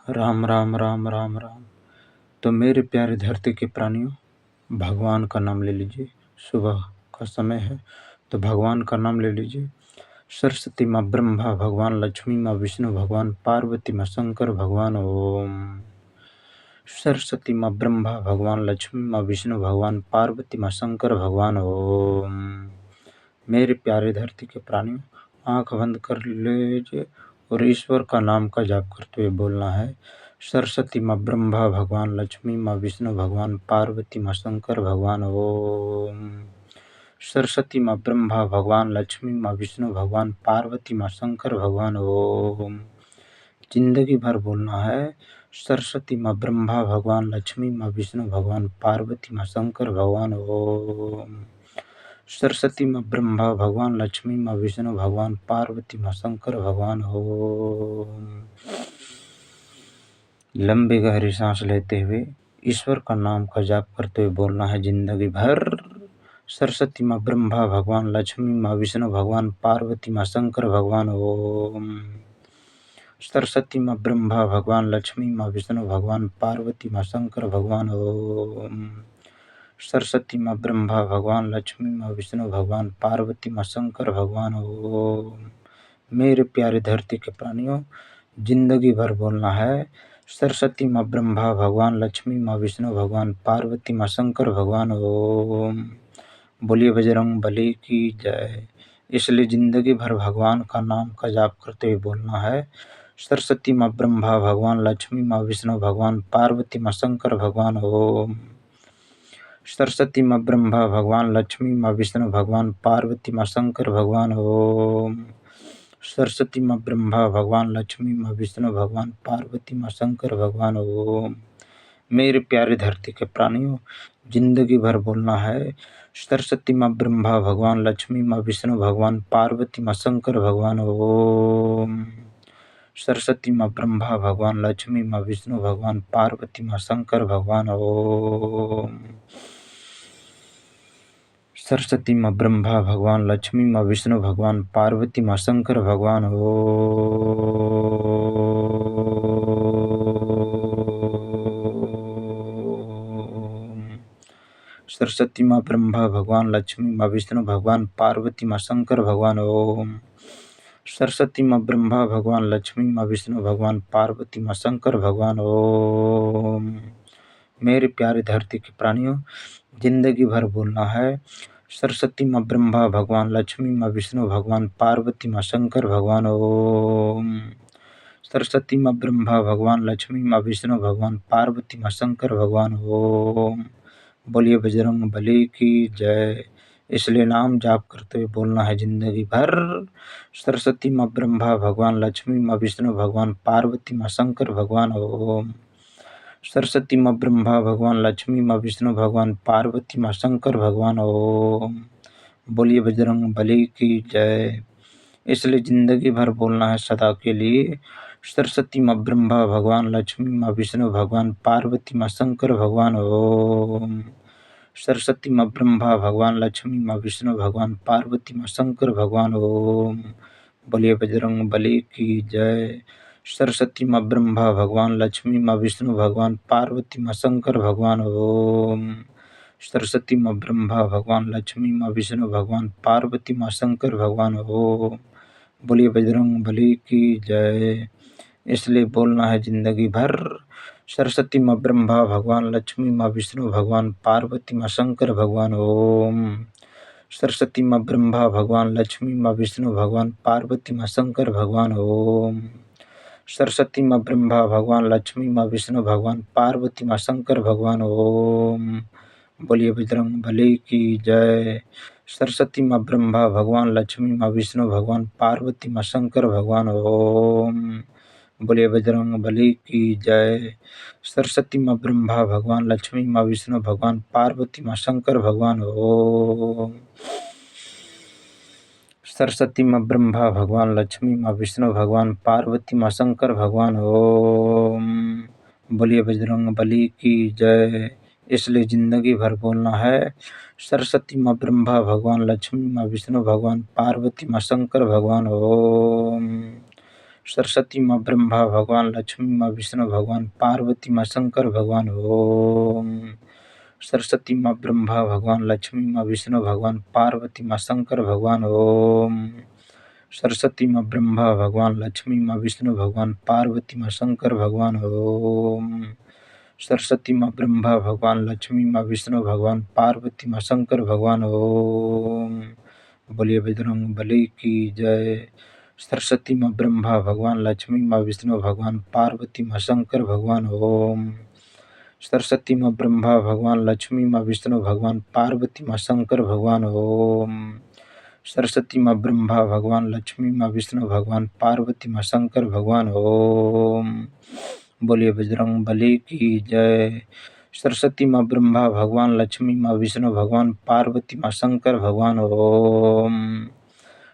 राम राम राम राम राम। तो मेरे प्यारे धरती के प्राणियों, भगवान का नाम ले लीजिए। सुबह का समय है तो भगवान का नाम ले लीजिए। सरस्वती माँ ब्रह्मा भगवान, लक्ष्मी माँ विष्णु भगवान, पार्वती माँ शंकर भगवान। ओम। सरस्वती माँ ब्रह्मा भगवान, लक्ष्मी माँ विष्णु भगवान, पार्वती माँ शंकर भगवान। ओम। मेरे प्यारे धरती के प्राणियों, आंख बंद कर लीजिए और ईश्वर का नाम का जाप करते हुए बोलना है। सरस्वती माँ ब्रह्मा भगवान, लक्ष्मी माँ विष्णु भगवान, पार्वती माँ शंकर भगवान। ओम। सरस्वती माँ ब्रह्मा भगवान, लक्ष्मी माँ विष्णु भगवान, पार्वती माँ शंकर भगवान। ओम। जिंदगी भर बोलना है। सरस्वती माँ ब्रह्मा भगवान, लक्ष्मी माँ विष्णु भगवान, पार्वती माँ शंकर भगवान। ओम। सरस्वती माँ ब्रह्मा भगवान, लक्ष्मी माँ विष्णु भगवान, पार्वती माँ शंकर भगवान। ओम। लंबी गहरी सांस लेते हुए ईश्वर का नाम का जाप करते हुए बोलना है जिंदगी भर। सरस्वती माँ ब्रह्मा भगवान, लक्ष्मी माँ विष्णु भगवान, पार्वती माँ शंकर भगवान। ओम। सरस्वती माँ ब्रह्मा भगवान, लक्ष्मी माँ विष्णु भगवान, पार्वती माँ शंकर भगवान। ओम। सरस्वती माँ ब्रह्मा भगवान, लक्ष्मी माँ विष्णु भगवान, पार्वती माँ शंकर भगवान। ओम। मेरे प्यारे धरती के प्राणियों, जिंदगी भर बोलना है। सरस्वती माँ ब्रह्मा भगवान, लक्ष्मी माँ विष्णु भगवान, पार्वती माँ शंकर भगवान। ओम। बोलिए बजरंग बली की जय। इसलिए जिंदगी भर भगवान का नाम का जाप करते हुए बोलना है। सरस्वती माँ ब्रह्मा भगवान, लक्ष्मी माँ विष्णु भगवान, पार्वती माँ शंकर भगवान। ओम। सरस्वती माँ ब्रह्मा भगवान, लक्ष्मी माँ विष्णु भगवान, पार्वती माँ शंकर भगवान। ओम। सरस्वती माँ ब्रह्मा भगवान, लक्ष्मी माँ विष्णु भगवान, पार्वती माँ शंकर भगवान। ओम। मेरे प्यारे धरती के प्राणियों, जिंदगी भर बोलना है। सरस्वती माँ ब्रह्मा भगवान, लक्ष्मी माँ विष्णु भगवान, पार्वती माँ शंकर भगवान। ओम। सरस्वती माँ ब्रह्मा भगवान, लक्ष्मी माँ विष्णु भगवान, पार्वती माँ शंकर भगवान। ओम। सरस्वती माँ ब्रह्मा भगवान, लक्ष्मी माँ विष्णु भगवान, पार्वती माँ शंकर भगवान। ओम। सरस्वती माँ ब्रह्मा भगवान, लक्ष्मी माँ विष्णु भगवान, पार्वती माँ शंकर भगवान। ओम। सरस्वती माँ ब्रह्मा भगवान, लक्ष्मी माँ विष्णु भगवान, पार्वती माँ शंकर भगवान। ओम। मेरे प्यारे धरती के प्राणियों, जिंदगी भर बोलना है। सरस्वती माँ ब्रह्मा भगवान, लक्ष्मी माँ विष्णु भगवान, पार्वती माँ शंकर भगवान। ओम। सरस्वती माँ ब्रह्मा भगवान, लक्ष्मी माँ विष्णु भगवान, पार्वती माँ शंकर भगवान। ओम। बोलिए बजरंग बली की जय। इसलिए नाम जाप करते हुए बोलना है जिंदगी भर। सरस्वती माँ ब्रह्मा भगवान, लक्ष्मी माँ विष्णु भगवान, पार्वती माँ शंकर भगवान। ओम। सरस्वती माँ ब्रह्मा भगवान, लक्ष्मी माँ विष्णु भगवान, पार्वती माँ शंकर भगवान। ओम। बोलिए बजरंग बली की जय। इसलिए जिंदगी भर बोलना है सदा के लिए। सरस्वती माँ ब्रह्मा भगवान, लक्ष्मी माँ विष्णु भगवान, पार्वती माँ शंकर भगवान। ओम। सरस्वती माँ ब्रह्मा भगवान, लक्ष्मी माँ विष्णु भगवान, पार्वती माँ शंकर भगवान। ओम। बोलिए बजरंग बली की जय। सरस्वती माँ ब्रह्मा भगवान, लक्ष्मी माँ विष्णु भगवान, पार्वती माँ शंकर भगवान। ओम। सरस्वती माँ ब्रह्मा भगवान, लक्ष्मी माँ विष्णु भगवान, पार्वती माँ शंकर भगवान। ओम। बोलिए बजरंग बली की जय। इसलिए बोलना है जिंदगी भर। सरस्वती माँ ब्रह्मा भगवान, लक्ष्मी माँ विष्णु भगवान, पार्वती माँ शंकर भगवान। ओम। सरस्वती माँ ब्रह्मा भगवान, लक्ष्मी माँ विष्णु भगवान, पार्वती माँ शंकर भगवान। ओम। सरस्वती माँ ब्रह्मा भगवान, लक्ष्मी माँ विष्णु भगवान, पार्वती माँ शंकर भगवान। ओम। बोलिए बजरंग बली की जय। सरस्वती माँ ब्रह्मा भगवान, लक्ष्मी माँ विष्णु भगवान, पार्वती माँ शंकर भगवान। ओम। बोलिए बजरंग बली की जय। सरस्वती माँ ब्रह्मा भगवान, लक्ष्मी माँ विष्णु भगवान, पार्वती माँ शंकर भगवान। ओम। सरस्वती माँ ब्रह्मा भगवान, लक्ष्मी माँ विष्णु भगवान, पार्वती माँ शंकर भगवान। ओम। बोलिए बजरंग बली की जय। इसलिए जिंदगी भर बोलना है। सरस्वती माँ ब्रह्मा भगवान, लक्ष्मी माँ विष्णु भगवान, पार्वती माँ शंकर भगवान। ओम। सरस्वती माँ ब्रह्मा भगवान लक्ष्मी माँ विष्णु भगवान पार्वती माँ शंकर भगवान ओम। सरस्वती माँ ब्रह्मा भगवान लक्ष्मी माँ विष्णु भगवान पार्वती माँ शंकर भगवान ओम। सरस्वती माँ ब्रह्मा भगवान लक्ष्मी माँ विष्णु भगवान पार्वती माँ शंकर भगवान ओम। सरस्वती माँ ब्रह्मा भगवान लक्ष्मी माँ विष्णु भगवान पार्वती माँ शंकर भगवान ओम। बोलिए बजरंग बली की जय। सरस्वती माँ ब्रह्मा भगवान लक्ष्मी माँ विष्णु भगवान पार्वती माँ शंकर भगवान ओम। सरस्वती माँ ब्रह्मा भगवान लक्ष्मी माँ विष्णु भगवान पार्वती माँ शंकर भगवान ओम। सरस्वती माँ ब्रह्मा भगवान लक्ष्मी माँ विष्णु भगवान पार्वती माँ शंकर भगवान ओम। बोलिए बजरंग बली की जय। सरस्वती माँ ब्रह्मा भगवान लक्ष्मी माँ विष्णु भगवान पार्वती माँ शंकर भगवान ओम।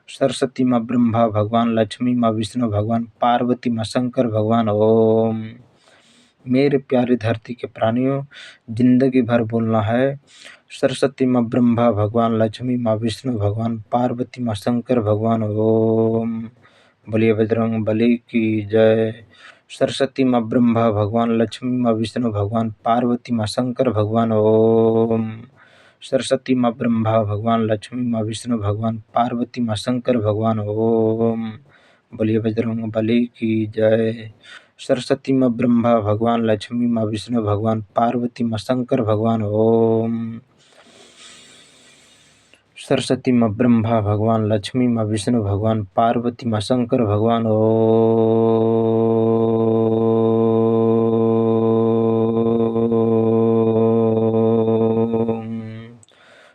सरस्वती माँ ब्रह्मा भगवान लक्ष्मी माँ विष्णु भगवान पार्वती माँ शंकर भगवान ओम। मेरे प्यारे धरती के प्राणियों, जिंदगी भर बोलना है सरस्वती माँ ब्रह्मा भगवान लक्ष्मी माँ विष्णु भगवान पार्वती माँ शंकर भगवान ओम। बोलिए बजरंग बली की जय। सरस्वती माँ ब्रह्मा भगवान लक्ष्मी माँ विष्णु भगवान पार्वती माँ शंकर भगवान ओम। सरस्वती माँ ब्रह्मा भगवान लक्ष्मी माँ विष्णु भगवान पार्वती माँ शंकर भगवान ओम। बोलिए बजरंग बली की जय। सरस्वती माँ ब्रह्मा भगवान लक्ष्मी माँ विष्णु भगवान पार्वती माँ शंकर भगवान ओम। सरस्वती माँ ब्रह्मा भगवान लक्ष्मी माँ विष्णु भगवान पार्वती माँ शंकर भगवान ओम।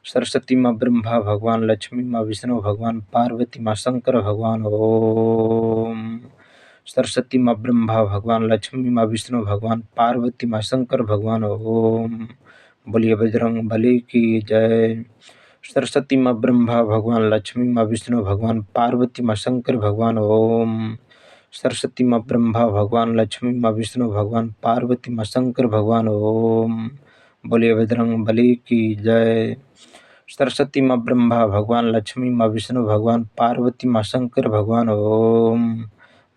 सरस्वती माँ ब्रह्मा भगवान लक्ष्मी माँ विष्णु भगवान पार्वती माँ शंकर भगवान ओम। सरस्वती माँ ब्रह्मा भगवान लक्ष्मी माँ विष्णु भगवान पार्वती माँ शंकर भगवान ओम। बोलिए बजरंग बली की जय। सरस्वती माँ ब्रह्मा भगवान लक्ष्मी माँ विष्णु भगवान पार्वती माँ शंकर भगवान ओम। सरस्वती माँ ब्रह्मा भगवान लक्ष्मी माँ विष्णु भगवान पार्वती माँ शंकर भगवान ओम। बोलिए बजरंग बली की जय। सरस्वती माँ ब्रह्मा भगवान लक्ष्मी माँ विष्णु भगवान पार्वती माँ शंकर भगवान ओम।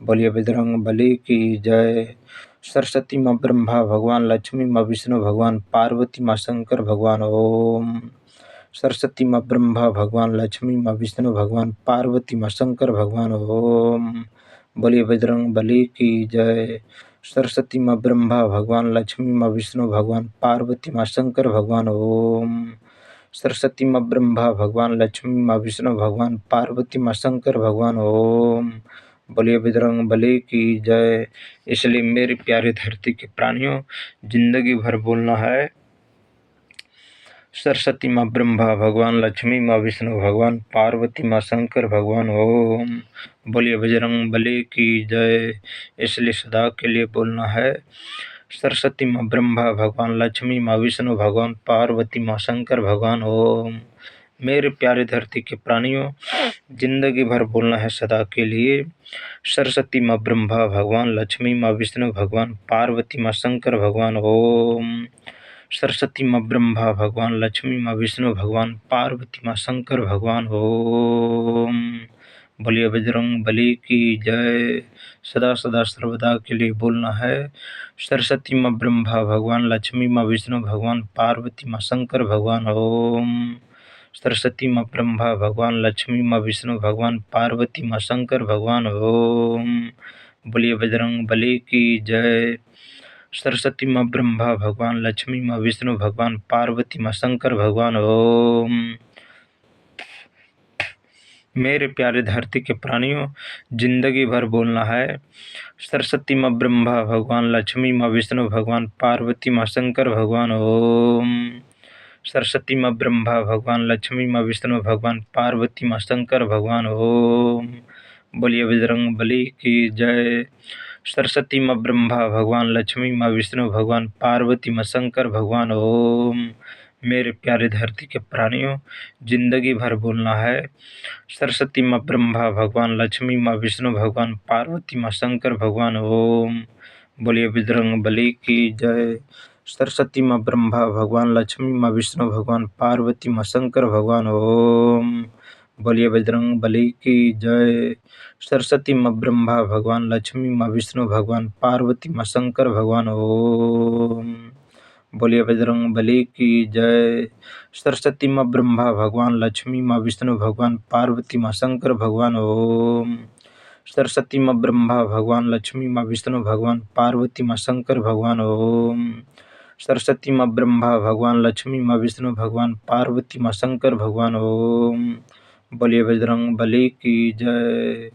बोलिए बजरंग बली की जय। सरस्वती माँ ब्रह्मा भगवान लक्ष्मी माँ विष्णु भगवान पार्वती माँ शंकर भगवान ओम। सरस्वती माँ ब्रह्मा भगवान लक्ष्मी माँ विष्णु भगवान पार्वती माँ शंकर भगवान ओम। बोलिए बजरंग बली की जय। सरस्वती माँ ब्रह्मा भगवान लक्ष्मी माँ विष्णु भगवान पार्वती माँ शंकर भगवान ओम। सरस्वती माँ ब्रह्मा भगवान लक्ष्मी माँ विष्णु भगवान पार्वती माँ शंकर भगवान ओम। बोलिए बजरंग बली की जय। इसलिए मेरे प्यारे धरती के प्राणियों, जिंदगी भर बोलना है सरस्वती माँ ब्रह्मा भगवान लक्ष्मी माँ विष्णु भगवान पार्वती माँ शंकर भगवान ओम। बोलिए बजरंग बली की जय। इसलिए सदा के लिए बोलना है सरस्वती माँ ब्रह्मा भगवान लक्ष्मी माँ विष्णु भगवान पार्वती माँ शंकर भगवान ओम। मेरे प्यारे धरती के प्राणियों, जिंदगी भर बोलना है सदा के लिए सरस्वती माँ ब्रह्मा भगवान लक्ष्मी माँ विष्णु भगवान पार्वती माँ शंकर भगवान ओम। सरस्वती माँ ब्रह्मा भगवान लक्ष्मी माँ विष्णु भगवान पार्वती माँ शंकर भगवान ओम। बोलिए बजरंग बली की जय। सदा सदा सर्वदा के लिए बोलना है सरस्वती माँ ब्रह्मा भगवान लक्ष्मी माँ विष्णु भगवान पार्वती माँ शंकर भगवान ओम। सरस्वती माँ ब्रह्मा भगवान लक्ष्मी माँ विष्णु भगवान पार्वती माँ शंकर भगवान ओम। बोलिए बजरंग बली की जय। सरस्वती माँ ब्रह्मा भगवान लक्ष्मी माँ विष्णु भगवान पार्वती माँ शंकर भगवान ओम। मेरे प्यारे धरती के प्राणियों, जिंदगी भर बोलना है सरस्वती माँ ब्रह्मा भगवान लक्ष्मी माँ विष्णु भगवान पार्वती माँ शंकर भगवान ओम। सरस्वती माँ ब्रह्मा भगवान लक्ष्मी माँ विष्णु भगवान पार्वती माँ शंकर भगवान ओम। बोलिए बजरंग बली की जय। सरस्वती माँ ब्रह्मा भगवान लक्ष्मी माँ विष्णु भगवान पार्वती माँ शंकर भगवान ओम। मेरे प्यारे धरती के प्राणियों, जिंदगी भर बोलना है सरस्वती माँ ब्रह्मा भगवान लक्ष्मी माँ विष्णु भगवान पार्वती माँ शंकर भगवान ओम। बोलिए बजरंग बली की जय। सरस्वती माँ ब्रह्मा भगवान लक्ष्मी माँ विष्णु भगवान पार्वती माँ शंकर भगवान ओम। बोलिए बजरंग बली की जय। सरस्वती माँ ब्रह्मा भगवान लक्ष्मी माँ विष्णु भगवान पार्वती माँ शंकर भगवान ओम। बोलिए बजरंग बली की जय। सरस्वती माँ ब्रह्मा भगवान लक्ष्मी माँ विष्णु भगवान पार्वती माँ शंकर भगवान ओम। सरस्वती माँ ब्रह्मा भगवान लक्ष्मी माँ विष्णु भगवान पार्वती माँ शंकर भगवान ओम। सरस्वती माँ ब्रह्मा भगवान लक्ष्मी माँ विष्णु भगवान पार्वती माँ शंकर भगवान ओम। बोलिए बजरंग बली की जय।